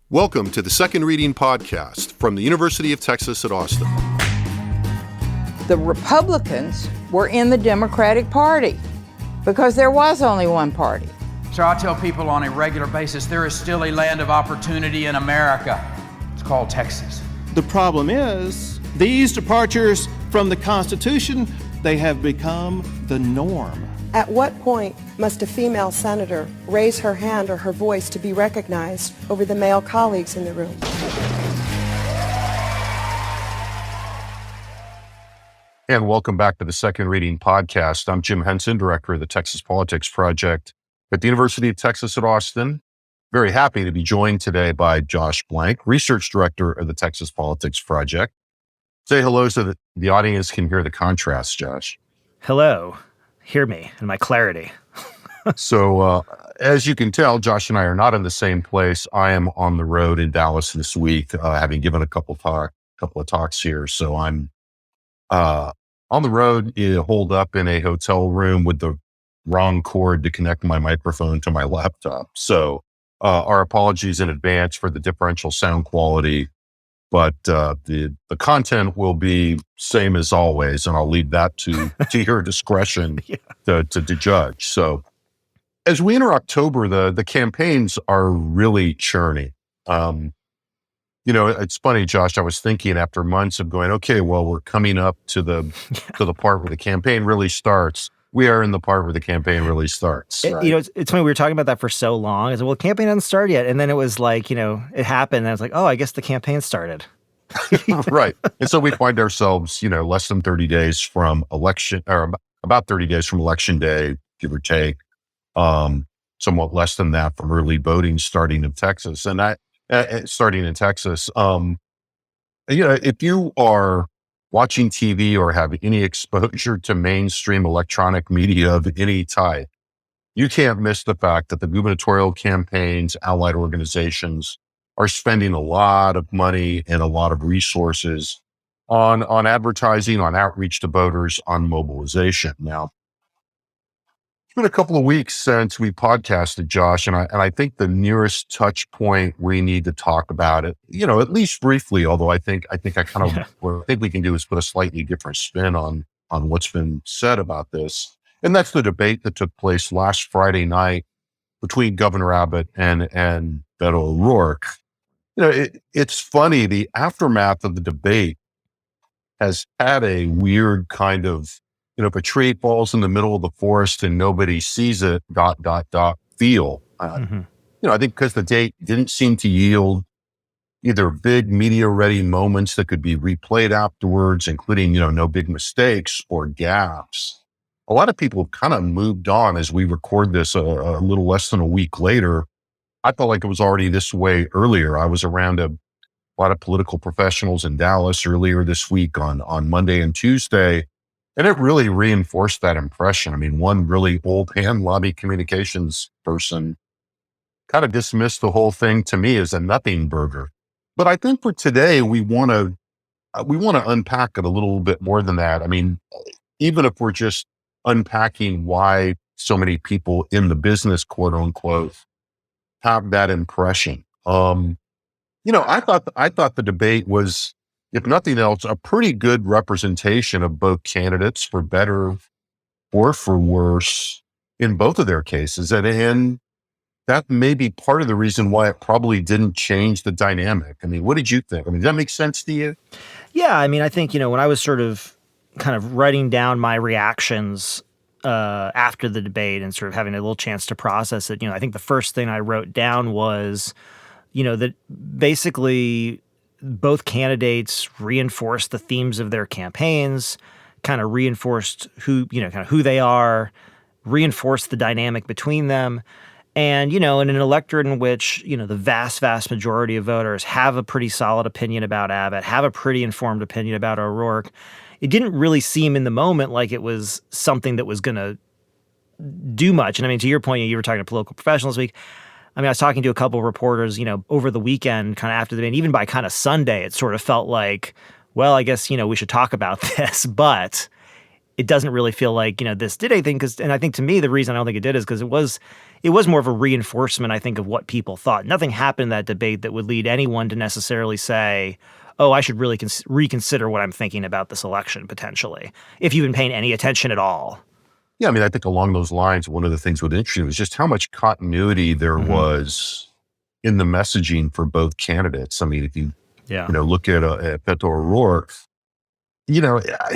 Welcome to the Second Reading Podcast from the University of Texas at Austin. The Republicans were in the Democratic Party because there was only one party. So I tell people on a regular basis, there is still a land of opportunity in America. It's called Texas. The problem is, these departures from the Constitution, they have become the norm. At what point must a female senator raise her hand or her voice to be recognized over the male colleagues in the room? And welcome back to the Second Reading Podcast. I'm Jim Henson, director of the Texas Politics Project at the University of Texas at Austin. Very happy to be joined today by Josh Blank, research director of the Texas Politics Project. Say hello so that the audience can hear the contrast, Josh. Hello. Hear me and my clarity. So, as you can tell, Josh and I are not in the same place. I am on the road in Dallas this week, having given a couple of talks here. So I'm on the road, holed up in a hotel room with the wrong cord to connect my microphone to my laptop. So, our apologies in advance for the differential sound quality, but the content will be same as always, and I'll leave that to your discretion to judge. So, as we enter October, the campaigns are really churning. It's funny, Josh. I was thinking after months of going, okay, well, we're coming up to the part where the campaign really starts. We are in the part where the campaign really starts. Right? It's funny. We were talking about that for so long. I said, well, the campaign hasn't started yet. And then it was like, it happened. And I was like, oh, I guess the campaign started. Right. And so we find ourselves, less than 30 days from election, or about 30 days from election day, give or take, somewhat less than that from early voting starting in Texas. And if you are watching TV or have any exposure to mainstream electronic media of any type, you can't miss the fact that the gubernatorial campaigns, allied organizations are spending a lot of money and a lot of resources on advertising, on outreach to voters, on mobilization. Now, it's been a couple of weeks since we podcasted, Josh, and I think the nearest touch point we need to talk about it, at least briefly, although I think what I think we can do is put a slightly different spin on what's been said about this. And that's the debate that took place last Friday night between Governor Abbott and Beto O'Rourke. It's funny, the aftermath of the debate has had a weird kind of, if a tree falls in the middle of the forest and nobody sees it, feel. I think because the debate didn't seem to yield either big media-ready moments that could be replayed afterwards, including, no big mistakes or gaffes. A lot of people kind of moved on as we record this a little less than a week later. I felt like it was already this way earlier. I was around a lot of political professionals in Dallas earlier this week on Monday and Tuesday, and it really reinforced that impression. I mean, one really old-hand lobby communications person kind of dismissed the whole thing to me as a nothing burger. But I think for today, we want to unpack it a little bit more than that. I mean, even if we're just unpacking why so many people in the business, quote unquote, have that impression. I thought the debate was, if nothing else, a pretty good representation of both candidates, for better or for worse, in both of their cases. And that may be part of the reason why it probably didn't change the dynamic. I mean, what did you think? I mean, does that make sense to you? Yeah. I mean, I think, when I was sort of kind of writing down my reactions after the debate and sort of having a little chance to process it, I think the first thing I wrote down was, that basically both candidates reinforced the themes of their campaigns, kind of reinforced who they are, reinforced the dynamic between them. And, in an electorate in which, the vast, vast majority of voters have a pretty solid opinion about Abbott, have a pretty informed opinion about O'Rourke, it didn't really seem in the moment like it was something that was going to do much. And I mean, to your point, you were talking to political professionals this week. I mean, I was talking to a couple of reporters, over the weekend, kind of after the debate, even by kind of Sunday, it sort of felt like, well, I guess, we should talk about this. But it doesn't really feel like, this did anything. And I think to me, the reason I don't think it did is because it was more of a reinforcement, I think, of what people thought. Nothing happened in that debate that would lead anyone to necessarily say, oh, I should really reconsider what I'm thinking about this election potentially, if you've been paying any attention at all. Yeah, I mean, I think along those lines, one of the things that was interesting was just how much continuity there was in the messaging for both candidates. I mean, if you look at Beto O'Rourke,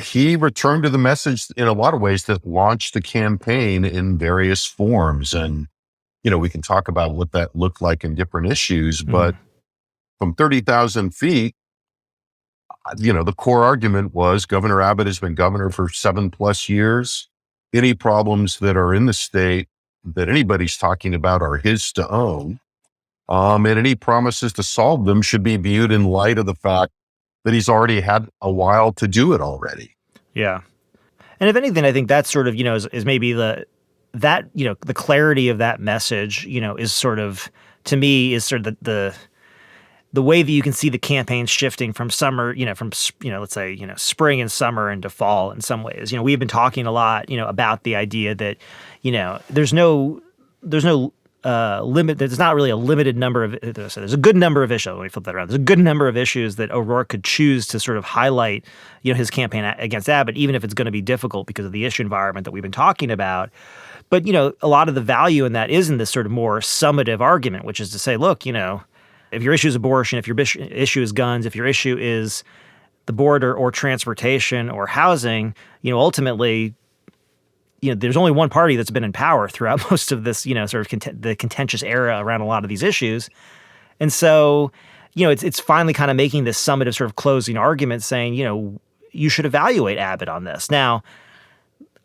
he returned to the message in a lot of ways that launched the campaign in various forms. And, we can talk about what that looked like in different issues, but from 30,000 feet, the core argument was Governor Abbott has been governor for 7+ years. Any problems that are in the state that anybody's talking about are his to own. And any promises to solve them should be viewed in light of the fact that he's already had a while to do it already. Yeah. And if anything, I think that's sort of, is maybe the clarity of that message, is sort of, to me, is sort of the way that you can see the campaign shifting from summer, let's say, spring and summer into fall in some ways. We've been talking a lot, about the idea that, there's no limit. There's not really a limited number of, there's a good number of issues. Let me flip that around. There's a good number of issues that O'Rourke could choose to sort of highlight, his campaign against Abbott, even if it's going to be difficult because of the issue environment that we've been talking about. But, a lot of the value in that is in this sort of more summative argument, which is to say, look, if your issue is abortion, if your issue is guns, if your issue is the border or transportation or housing, ultimately, there's only one party that's been in power throughout most of this, sort of the contentious era around a lot of these issues. And so, it's finally kind of making this summative sort of closing argument saying, you should evaluate Abbott on this. Now,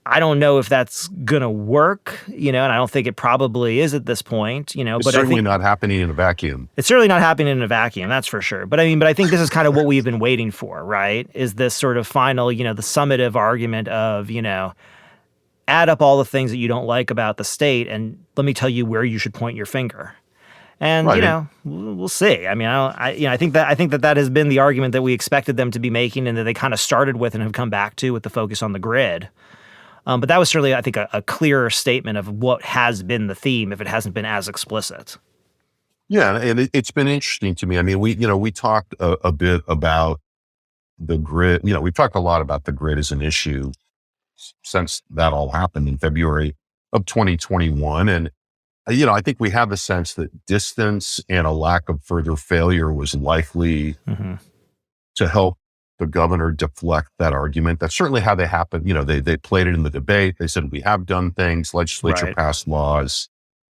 I don't know if that's going to work, and I don't think it probably is at this point, It's but certainly not happening in a vacuum. It's certainly not happening in a vacuum, that's for sure. But I think this is kind of what we've been waiting for, right? Is this sort of final, the summative argument of, add up all the things that you don't like about the state and let me tell you where you should point your finger. And, right. We'll see. I mean, I think that has been the argument that we expected them to be making and that they kind of started with and have come back to with the focus on the grid. But that was certainly, I think, a clearer statement of what has been the theme, if it hasn't been as explicit. Yeah, and it's been interesting to me. I mean, we talked a bit about the grid. We've talked a lot about the grid as an issue since that all happened in February of 2021. And, I think we have a sense that distance and a lack of further failure was likely to help the governor deflect that argument. That's certainly how they happened. They played it in the debate. They said, we have done things, legislature passed laws,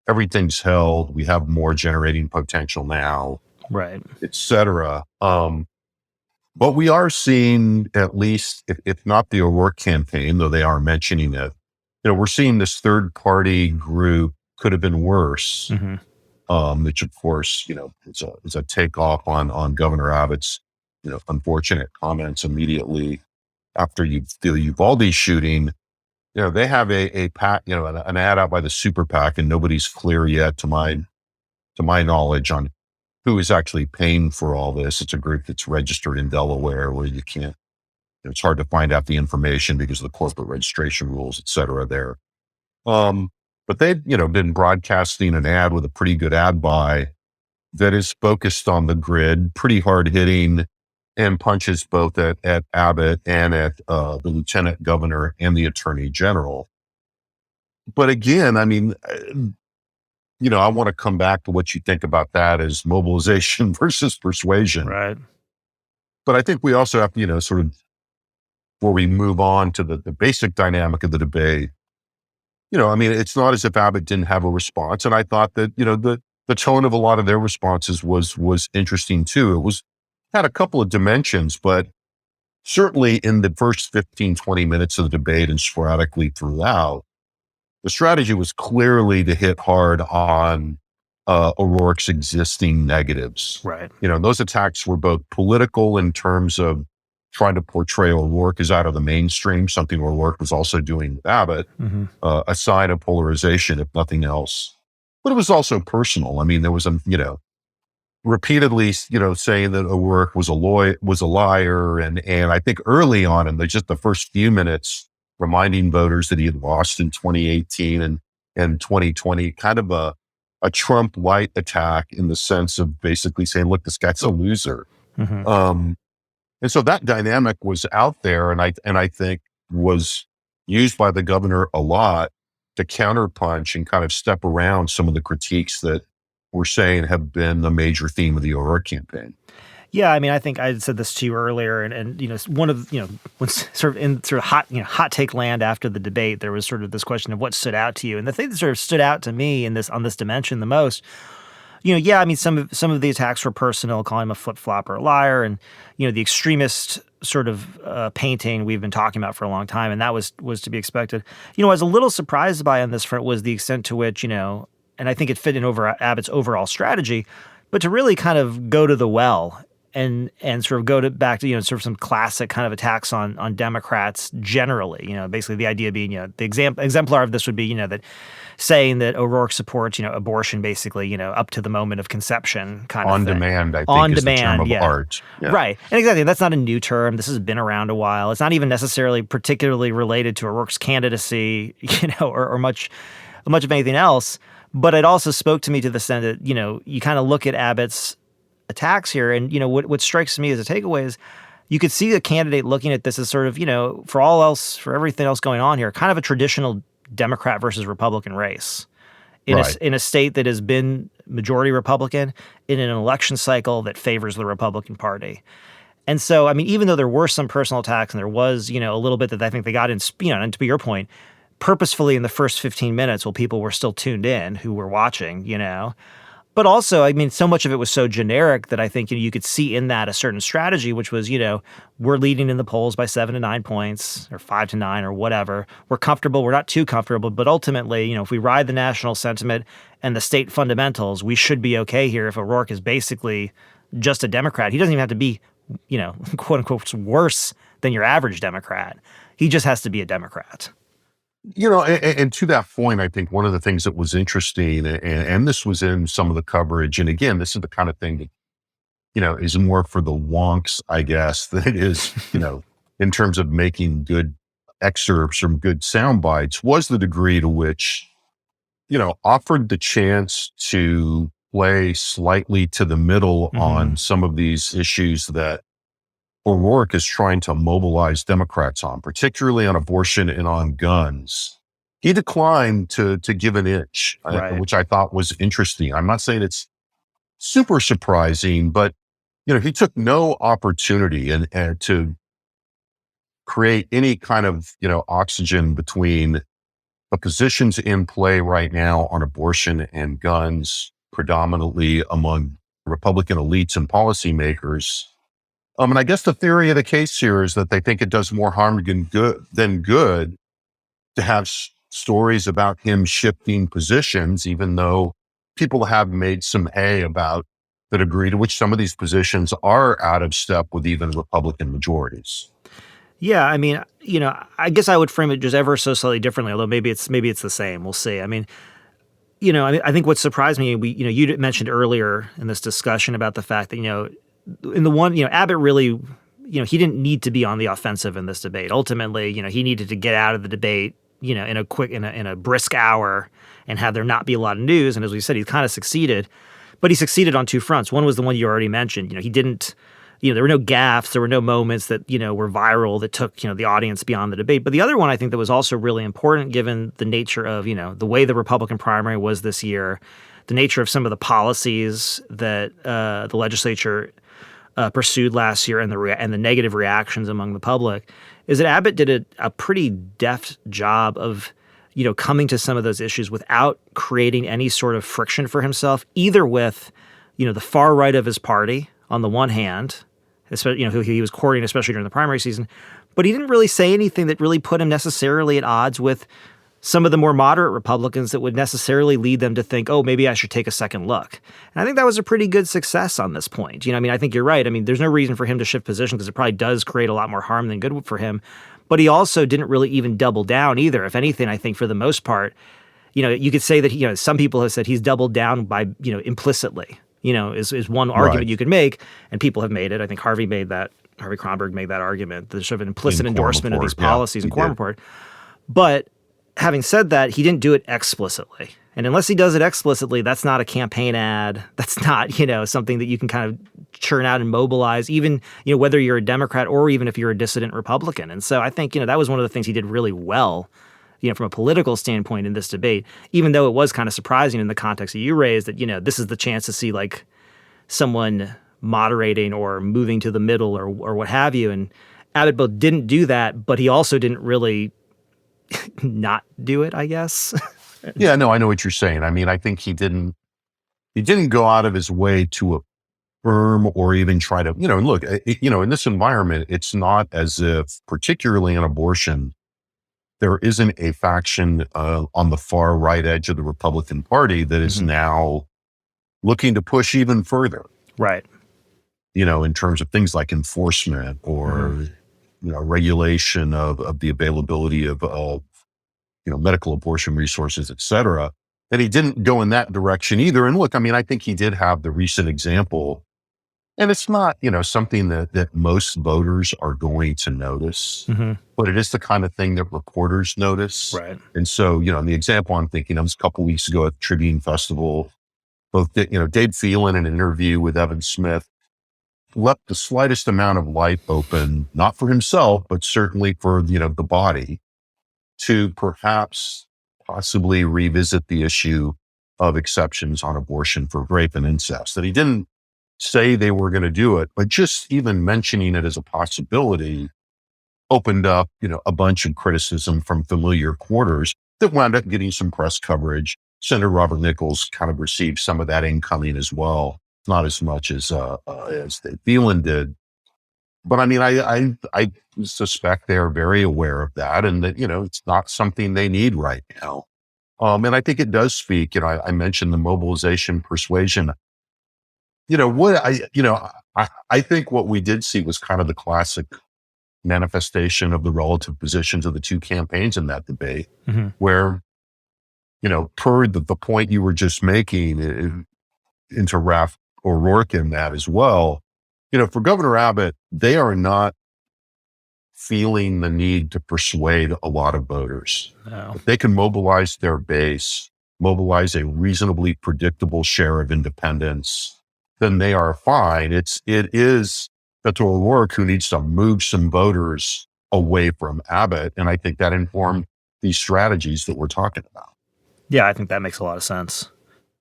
everything's held, we have more generating potential now, right, et cetera. But we are seeing, at least, if not the O'Rourke campaign, though they are mentioning it, we're seeing this third party group could have been worse, which of course, is a takeoff on Governor Abbott's unfortunate comments immediately after the Uvalde shooting. They have a PAC, an ad out by the super PAC, and nobody's clear yet, to my knowledge, on who is actually paying for all this. It's a group that's registered in Delaware, where you can't. It's hard to find out the information because of the corporate registration rules, et cetera. There, but they've been broadcasting an ad with a pretty good ad buy that is focused on the grid, pretty hard hitting, and punches both at Abbott and at the lieutenant governor and the attorney general. But again, I mean, I want to come back to what you think about that as mobilization versus persuasion. Right. But I think we also have to, sort of, before we move on to the basic dynamic of the debate, it's not as if Abbott didn't have a response. And I thought that, the tone of a lot of their responses was interesting too. Had a couple of dimensions, but certainly in the first 15, 20 minutes of the debate and sporadically throughout, the strategy was clearly to hit hard on O'Rourke's existing negatives. Right. Those attacks were both political in terms of trying to portray O'Rourke as out of the mainstream, something O'Rourke was also doing with Abbott, a sign of polarization, if nothing else. But it was also personal. I mean, there was repeatedly, saying that O'Rourke was a liar. And I think early on in just the first few minutes reminding voters that he had lost in 2018 and 2020, kind of a Trump light attack in the sense of basically saying, look, this guy's a loser. And so that dynamic was out there, and I think was used by the governor a lot to counterpunch and kind of step around some of the critiques that we're saying have been the major theme of the O'Rourke campaign. Yeah, I mean, I think I said this to you earlier, and one of when sort of hot take land after the debate, there was sort of this question of what stood out to you, and the thing that sort of stood out to me on this dimension the most, I mean, some of the attacks were personal, calling him a flip flop or a liar, and the extremist sort of painting we've been talking about for a long time, and that was to be expected. I was a little surprised by on this front was the extent to which and I think it fit in over Abbott's overall strategy, but to really kind of go to the well. And sort of go back to sort of some classic kind of attacks on Democrats generally. Basically the idea being the exemplar of this would be that saying that O'Rourke supports abortion basically up to the moment of conception kind of on thing. demand. I think on is demand, the term of art. Yeah. Right, and exactly that's not a new term. This has been around a while. It's not even necessarily particularly related to O'Rourke's candidacy, or much of anything else. But it also spoke to me to the extent that you kind of look at Abbott's attacks here. And, what strikes me as a takeaway is you could see the candidate looking at this as sort of, for everything else going on here, kind of a traditional Democrat versus Republican race in a state that has been majority Republican in an election cycle that favors the Republican Party. And so, I mean, even though there were some personal attacks and there was, a little bit that I think they got in, and to your point, purposefully in the first 15 minutes while people were still tuned in who were watching, But also, I mean, so much of it was so generic that I think you could see in that a certain strategy, which was, we're leading in the polls by 7 to 9 points or 5 to 9 or whatever. We're comfortable. We're not too comfortable. But ultimately, if we ride the national sentiment and the state fundamentals, we should be okay here if O'Rourke is basically just a Democrat. He doesn't even have to be, quote unquote, worse than your average Democrat. He just has to be a Democrat. And to that point, I think one of the things that was interesting, and this was in some of the coverage, and again, this is the kind of thing that, is more for the wonks, I guess, than it is, in terms of making good excerpts from good sound bites, was the degree to which, offered the chance to play slightly to the middle on some of these issues that O'Rourke is trying to mobilize Democrats on, particularly on abortion and on guns. He declined to give an inch, which I thought was interesting. I'm not saying it's super surprising, but he took no opportunity and to create any kind of oxygen between the positions in play right now on abortion and guns, predominantly among Republican elites and policymakers. And I guess the theory of the case here is that they think it does more harm than good to have stories about him shifting positions, even though people have made some hay about the degree to which some of these positions are out of step with even Republican majorities. Yeah, I mean, I guess I would frame it just ever so slightly differently, although maybe it's the same. We'll see. I mean, I think what surprised me, you mentioned earlier in this discussion about the fact that, in the one, Abbott really, he didn't need to be on the offensive in this debate. Ultimately, he needed to get out of the debate, in a brisk hour and have there not be a lot of news. And as we said, he kind of succeeded, but he succeeded on two fronts. One was the one you already mentioned. He didn't, there were no gaffes, there were no moments that, were viral that took, the audience beyond the debate. But the other one I think that was also really important given the nature of, the way the Republican primary was this year, the nature of some of the policies that the legislature pursued last year and the negative reactions among the public, is that Abbott did a pretty deft job of, coming to some of those issues without creating any sort of friction for himself, either with, the far right of his party on the one hand, especially, who he was courting, especially during the primary season, but he didn't really say anything that really put him necessarily at odds with some of the more moderate Republicans that would necessarily lead them to think, oh, maybe I should take a second look. And I think that was a pretty good success on this point. I think you're right. I mean, there's no reason for him to shift position because it probably does create a lot more harm than good for him. But he also didn't really even double down either. If anything, I think for the most part, you could say that, some people have said he's doubled down by, implicitly, is one argument you could make. And people have made it. I think Harvey made that Harvey Kronberg made that argument. There's sort of an implicit In Quorum endorsement of these Report, yeah, policies in he Quorum did. Report. But having said that, he didn't do it explicitly. And unless he does it explicitly, that's not a campaign ad. That's not, something that you can kind of churn out and mobilize, even, whether you're a Democrat or even if you're a dissident Republican. And so I think, that was one of the things he did really well, from a political standpoint in this debate, even though it was kind of surprising in the context that you raised that, this is the chance to see like someone moderating or moving to the middle or what have you. And Abbott both didn't do that, but he also didn't really not do it, I guess. Yeah, no, I know what you're saying. I mean, I think he didn't go out of his way to affirm or even try to, look, in this environment, it's not as if, particularly in abortion, there isn't a faction on the far right edge of the Republican Party that is now looking to push even further. Right. In terms of things like enforcement or, regulation of the availability of medical abortion resources, et cetera. And he didn't go in that direction either. And look, I mean, I think he did have the recent example, and it's not, something that most voters are going to notice, but it is the kind of thing that reporters notice. Right. And so, in the example I'm thinking of was a couple weeks ago at the Tribune Festival, both, Dave Phelan in an interview with Evan Smith left the slightest amount of light open, not for himself, but certainly for, the body, to perhaps possibly revisit the issue of exceptions on abortion for rape and incest. That he didn't say they were going to do it, but just even mentioning it as a possibility opened up, a bunch of criticism from familiar quarters that wound up getting some press coverage. Senator Robert Nichols kind of received some of that incoming as well, not as much as Dave Phelan did. But I mean, I suspect they're very aware of that, and that, it's not something they need right now. And I think it does speak, I mentioned the mobilization persuasion. I think what we did see was kind of the classic manifestation of the relative positions of the two campaigns in that debate, where, per the point you were just making, into Ralph O'Rourke in that as well, for Governor Abbott, they are not feeling the need to persuade a lot of voters. No. If they can mobilize their base, mobilize a reasonably predictable share of independents, then they are fine. It is Beto O'Rourke who needs to move some voters away from Abbott. And I think that informed these strategies that we're talking about. Yeah, I think that makes a lot of sense.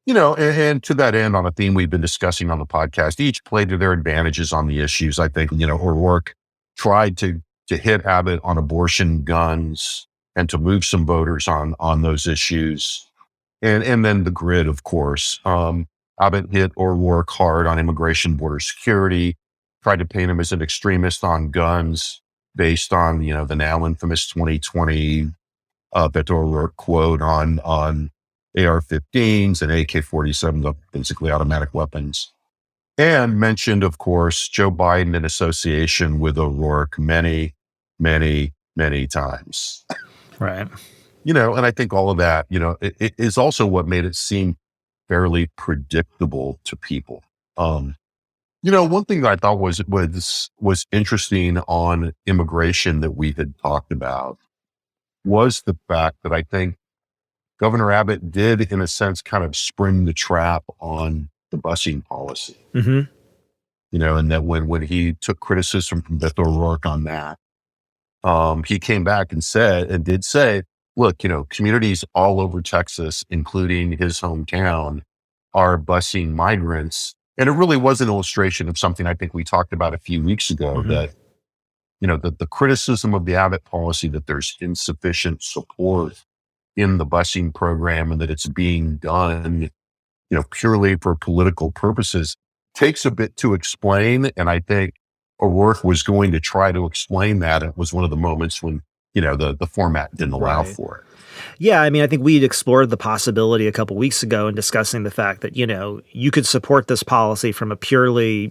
And to that end, on a theme we've been discussing on the podcast, each played to their advantages on the issues. I think, O'Rourke tried to hit Abbott on abortion, guns, and to move some voters on those issues. And then the grid, of course. Abbott hit O'Rourke hard on immigration, border security, tried to paint him as an extremist on guns based on, the now infamous 2020 Beto O'Rourke quote on AR-15s and AK-47s, basically automatic weapons. And mentioned, of course, Joe Biden in association with O'Rourke many, many, many times. Right. And I think all of that, it is also what made it seem fairly predictable to people. One thing that I thought was interesting on immigration that we had talked about was the fact that I think Governor Abbott did, in a sense, kind of spring the trap on the busing policy. And that when he took criticism from Beto O'Rourke on that, he came back and did say, look, communities all over Texas, including his hometown, are busing migrants. And it really was an illustration of something I think we talked about a few weeks ago, that, the criticism of the Abbott policy, that there's insufficient support in the busing program and that it's being done, purely for political purposes, takes a bit to explain. And I think O'Rourke was going to try to explain that. It was one of the moments when, the format didn't allow for it. Yeah, I mean, I think we'd explored the possibility a couple weeks ago in discussing the fact that, you could support this policy from a purely,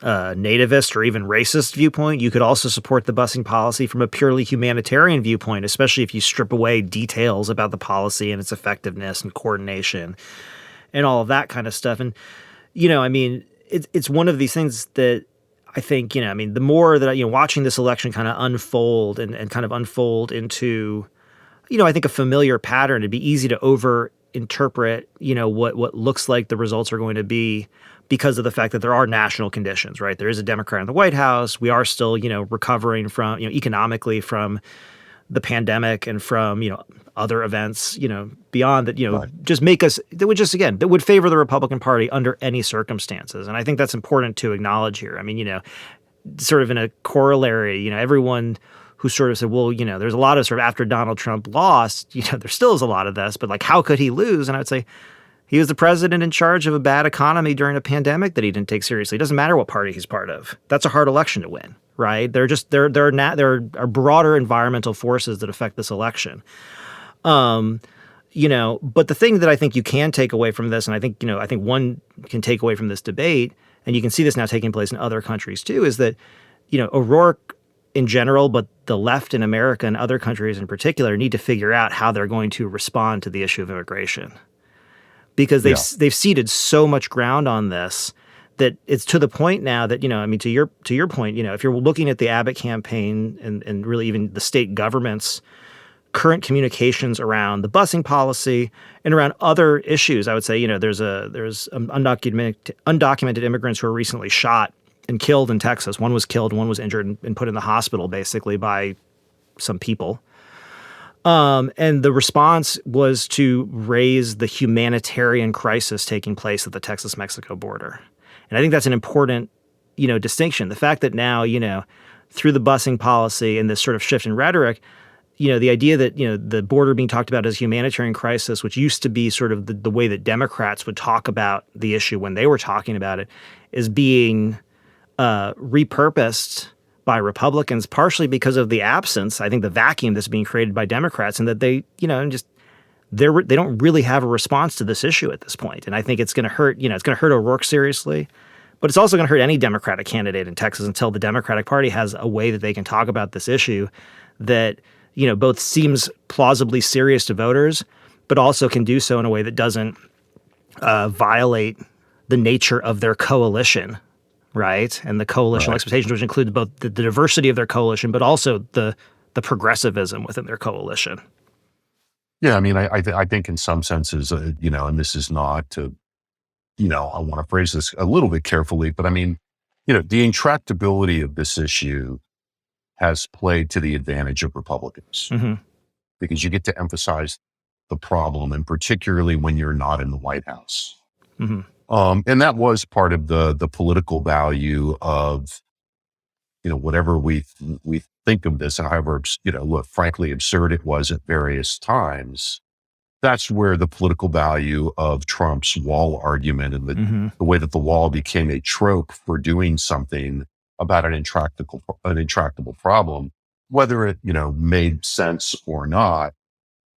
nativist or even racist viewpoint. You could also support the busing policy from a purely humanitarian viewpoint, especially if you strip away details about the policy and its effectiveness and coordination and all of that kind of stuff. And, I mean, it's one of these things that I think, I mean, the more that, watching this election kind of unfold and kind of unfold into, I think a familiar pattern, it'd be easy to over interpret, what looks like the results are going to be because of the fact that there are national conditions, right? There is a Democrat in the White House. We are still, recovering from, economically from the pandemic and from, other events, beyond that, Right. just make us, that would favor the Republican Party under any circumstances. And I think that's important to acknowledge here. I mean, sort of in a corollary, everyone who sort of said, well, there's a lot of sort of after Donald Trump lost, there still is a lot of this, but like, how could he lose? And I would say, he was the president in charge of a bad economy during a pandemic that he didn't take seriously. It doesn't matter what party he's part of. That's a hard election to win, right? There are broader environmental forces that affect this election. But the thing that I think you can take away from this, and I think one can take away from this debate, and you can see this now taking place in other countries too, is that, O'Rourke in general, but the left in America and other countries in particular need to figure out how they're going to respond to the issue of immigration. Because they've ceded so much ground on this that it's to the point now that, to your point, if you're looking at the Abbott campaign and really even the state government's current communications around the busing policy and around other issues, I would say, there's undocumented immigrants who were recently shot and killed in Texas. One was killed, one was injured and put in the hospital basically by some people. And the response was to raise the humanitarian crisis taking place at the Texas-Mexico border. And I think that's an important, distinction. The fact that now, through the busing policy and this sort of shift in rhetoric, the idea that, the border being talked about as a humanitarian crisis, which used to be sort of the way that Democrats would talk about the issue when they were talking about it, is being repurposed by Republicans, partially because of the absence, I think the vacuum that's being created by Democrats, and that they, they don't really have a response to this issue at this point. And I think it's going to hurt, it's going to hurt O'Rourke seriously, but it's also going to hurt any Democratic candidate in Texas until the Democratic Party has a way that they can talk about this issue that, both seems plausibly serious to voters, but also can do so in a way that doesn't violate the nature of their coalition. Right. And the coalitional expectations, which include both the diversity of their coalition, but also the progressivism within their coalition. Yeah. I mean, I think in some senses, and this is not to, I want to phrase this a little bit carefully, but I mean, the intractability of this issue has played to the advantage of Republicans because you get to emphasize the problem, and particularly when you're not in the White House. And that was part of the political value of, whatever we think of this, and however, frankly absurd it was at various times. That's where the political value of Trump's wall argument and the way that the wall became a trope for doing something about an intractable problem, whether it, made sense or not,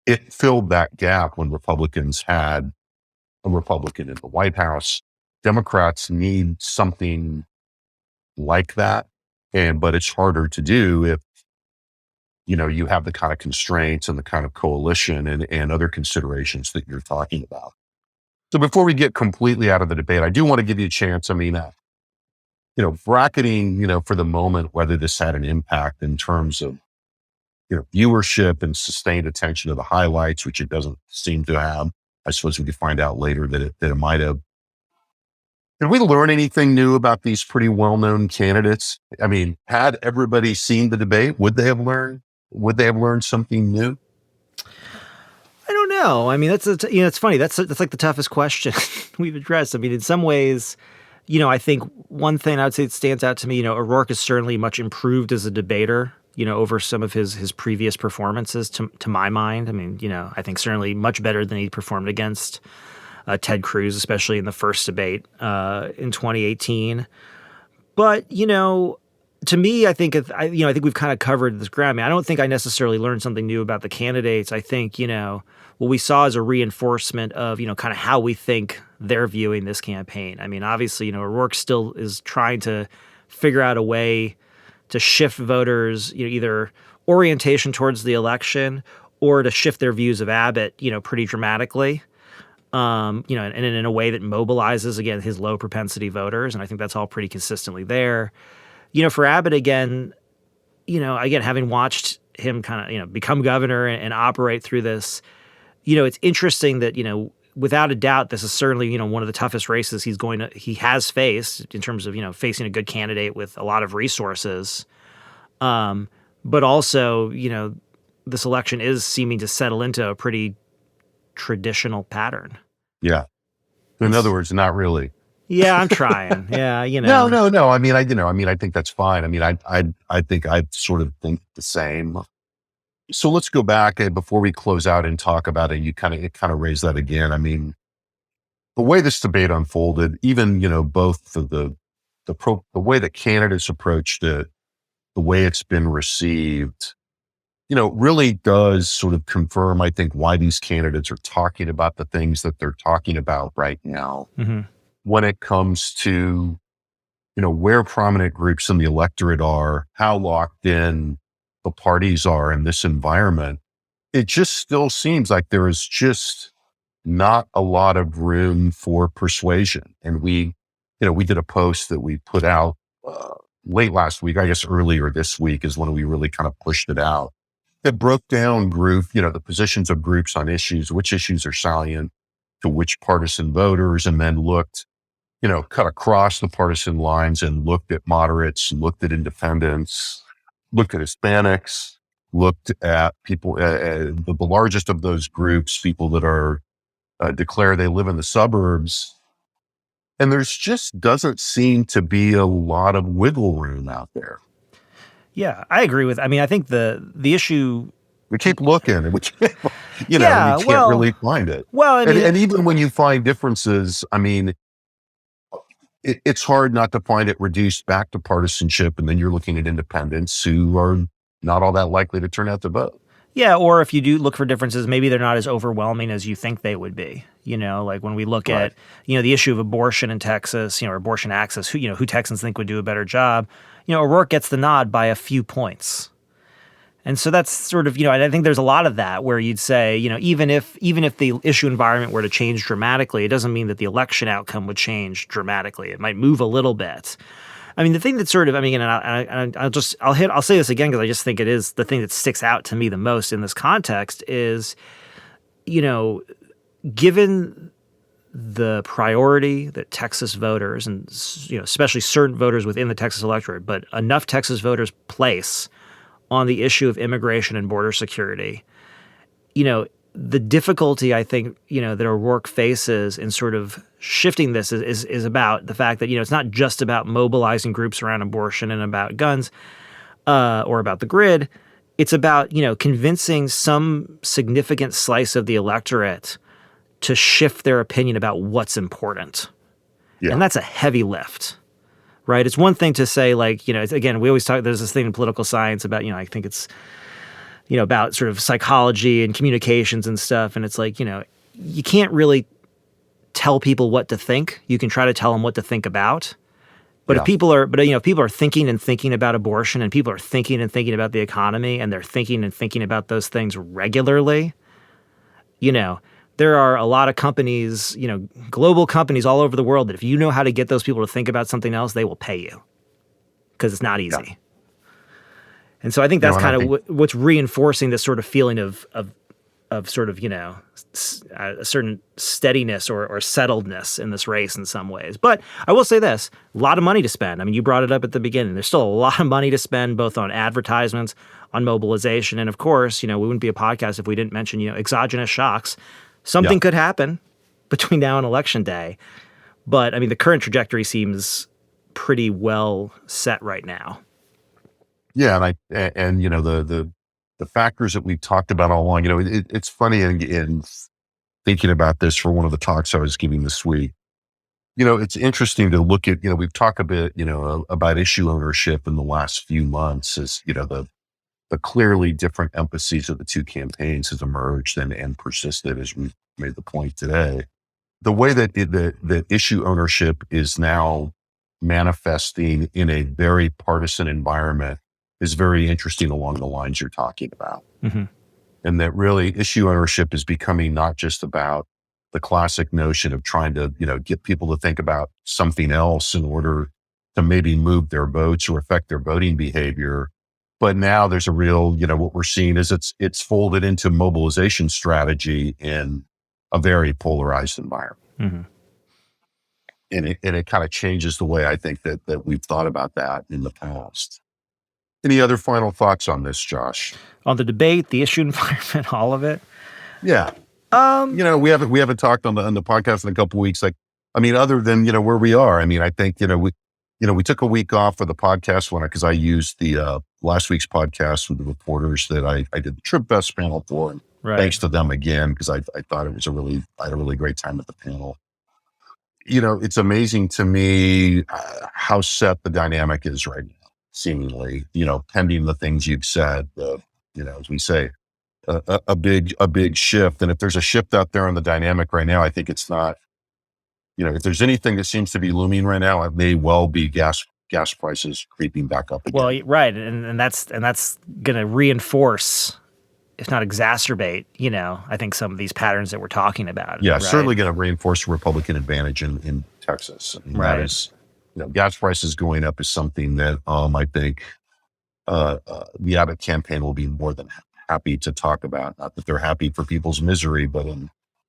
it filled that gap when Republicans had a Republican in the White House. Democrats need something like that. But it's harder to do if, you have the kind of constraints and the kind of coalition and other considerations that you're talking about. So before we get completely out of the debate, I do want to give you a chance. I mean, bracketing, for the moment, whether this had an impact in terms of, viewership and sustained attention to the highlights, which it doesn't seem to have. I suppose we could find out later that it might have. Did we learn anything new about these pretty well-known candidates? I mean, had everybody seen the debate, would they have learned something new? I don't know. I mean, it's funny. That's like the toughest question we've addressed. I mean, in some ways, I think one thing I would say that stands out to me, O'Rourke is certainly much improved as a debater, over some of his previous performances to my mind. I mean, I think certainly much better than he performed against Ted Cruz, especially in the first debate in 2018. But, to me, I think I think we've kind of covered this ground. I mean, I don't think I necessarily learned something new about the candidates. I think, what we saw is a reinforcement of, kind of how we think they're viewing this campaign. I mean, obviously, O'Rourke still is trying to figure out a way to shift voters, either orientation towards the election or to shift their views of Abbott, pretty dramatically. And in a way that mobilizes, again, his low propensity voters. And I think that's all pretty consistently there. for Abbott again, having watched him kind of, become governor and operate through this, it's interesting that, without a doubt, this is certainly, one of the toughest races he has faced in terms of, facing a good candidate with a lot of resources. But also, this election is seeming to settle into a pretty traditional pattern. Yeah. In other words, not really. Yeah, I'm trying. Yeah, No. I mean, I think that's fine. I mean, I think I sort of think the same. So let's go back before we close out and talk about it. You kind of raise that again. I mean, the way this debate unfolded, even, both the way that candidates approached it, the way it's been received, really does sort of confirm, I think, why these candidates are talking about the things that they're talking about right now. Mm-hmm. When it comes to, where prominent groups in the electorate are, how locked in the parties are in this environment, it just still seems like there is just not a lot of room for persuasion. And we did a post that we put out late last week, I guess earlier this week is when we really kind of pushed it out. It broke down the positions of groups on issues, which issues are salient to which partisan voters, and then looked, cut across the partisan lines and looked at moderates, looked at independents, looked at Hispanics, looked at people, the largest of those groups, people that are declare they live in the suburbs. And there's just doesn't seem to be a lot of wiggle room out there. Yeah, I agree with. I mean, I think the issue. We keep looking, and we can't, we can't really find it. Well, I mean, and even when you find differences, I mean, it's hard not to find it reduced back to partisanship, and then you're looking at independents who are not all that likely to turn out to vote. Yeah, or if you do look for differences, maybe they're not as overwhelming as you think they would be. Like when we look at, the issue of abortion in Texas, or abortion access, who Texans think would do a better job, O'Rourke gets the nod by a few points. And so that's sort of, and I think there's a lot of that where you'd say, even if the issue environment were to change dramatically, it doesn't mean that the election outcome would change dramatically. It might move a little bit. I mean, the thing that sort of, and I'll say this again because I just think it is the thing that sticks out to me the most in this context is, given the priority that Texas voters and, especially certain voters within the Texas electorate, but enough Texas voters place on the issue of immigration and border security, the difficulty I think, that O'Rourke faces in sort of shifting this is about the fact that, it's not just about mobilizing groups around abortion and about guns or about the grid. It's about, convincing some significant slice of the electorate to shift their opinion about what's important. Yeah. And that's a heavy lift, right? It's one thing to say, like, again, we always talk, there's this thing in political science about, I think it's, about sort of psychology and communications and stuff. And it's like, you can't really tell people what to think. You can try to tell them what to think about. But if people are thinking and thinking about abortion, and people are thinking and thinking about the economy, and they're thinking and thinking about those things regularly, there are a lot of companies, global companies all over the world that if you know how to get those people to think about something else, they will pay you because it's not easy. Yeah. And so I think that's kind of what's reinforcing this sort of feeling of sort of, a certain steadiness or settledness in this race in some ways. But I will say this, a lot of money to spend. I mean, you brought it up at the beginning. There's still a lot of money to spend both on advertisements, on mobilization. And of course, we wouldn't be a podcast if we didn't mention, exogenous shocks. Something could happen between now and election day. But I mean, the current trajectory seems pretty well set right now. Yeah. And the factors that we've talked about all along, it's funny in thinking about this for one of the talks I was giving this week, it's interesting to look at, we've talked a bit, about issue ownership in the last few months as, the clearly different emphases of the two campaigns has emerged and persisted, as we made the point today. The way that that issue ownership is now manifesting in a very partisan environment is very interesting along the lines you're talking about. Mm-hmm. And that really issue ownership is becoming not just about the classic notion of trying to, get people to think about something else in order maybe move their votes or affect their voting behavior. But now there's a real, what we're seeing is it's folded into mobilization strategy in a very polarized environment. Mm-hmm. And it kind of changes the way I think that we've thought about that in the past. Any other final thoughts on this, Josh? On the debate, the issue environment, all of it? Yeah. We haven't talked on the podcast in a couple of weeks. Other than, where we are. I think, we took a week off for the podcast because I used the last week's podcast with the reporters that I did the Trip Best panel for. And Right. Thanks to them again, because I thought it was I had a really great time at the panel. It's amazing to me how set the dynamic is right now, seemingly, pending the things you've said, as we say, a big shift. And if there's a shift out there in the dynamic right now, I think it's not, if there's anything that seems to be looming right now, it may well be gas prices creeping back up again. Well, right. And that's going to reinforce, if not exacerbate, I think some of these patterns that we're talking about. Yeah, right? Certainly going to reinforce Republican advantage in Texas. Right. That is, gas prices going up is something that I think the Abbott campaign will be more than happy to talk about. Not that they're happy for people's misery, but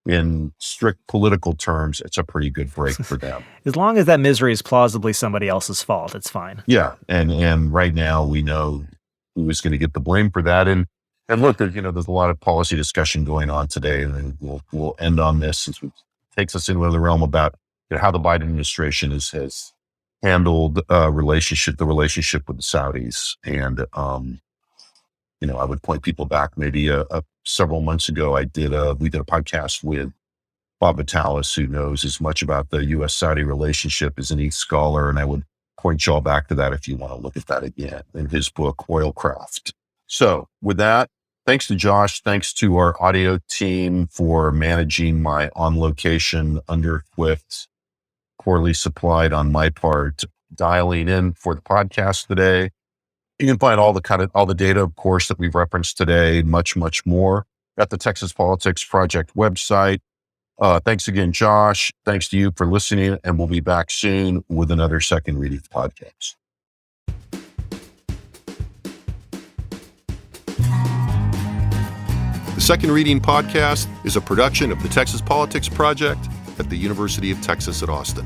in strict political terms, it's a pretty good break for them. As long as that misery is plausibly somebody else's fault, it's fine. Yeah, and right now we know who is going to get the blame for that. And look, there's a lot of policy discussion going on today, and we'll end on this since it takes us into the realm about how the Biden administration has handled the relationship with the Saudis. And I would point people back maybe several months ago. We did a podcast with Bob Vitalis, who knows as much about the U.S.-Saudi relationship as any scholar, and I would point y'all back to that if you want to look at that again in his book, Oilcraft. So with that, thanks to Josh, thanks to our audio team for managing my on-location, under-equipped, poorly supplied on my part, dialing in for the podcast today. You can find all the data, of course, that we've referenced today, much, much more at the Texas Politics Project website. Thanks again, Josh. Thanks to you for listening, and we'll be back soon with another Second Reading podcast. The Second Reading podcast is a production of the Texas Politics Project at the University of Texas at Austin.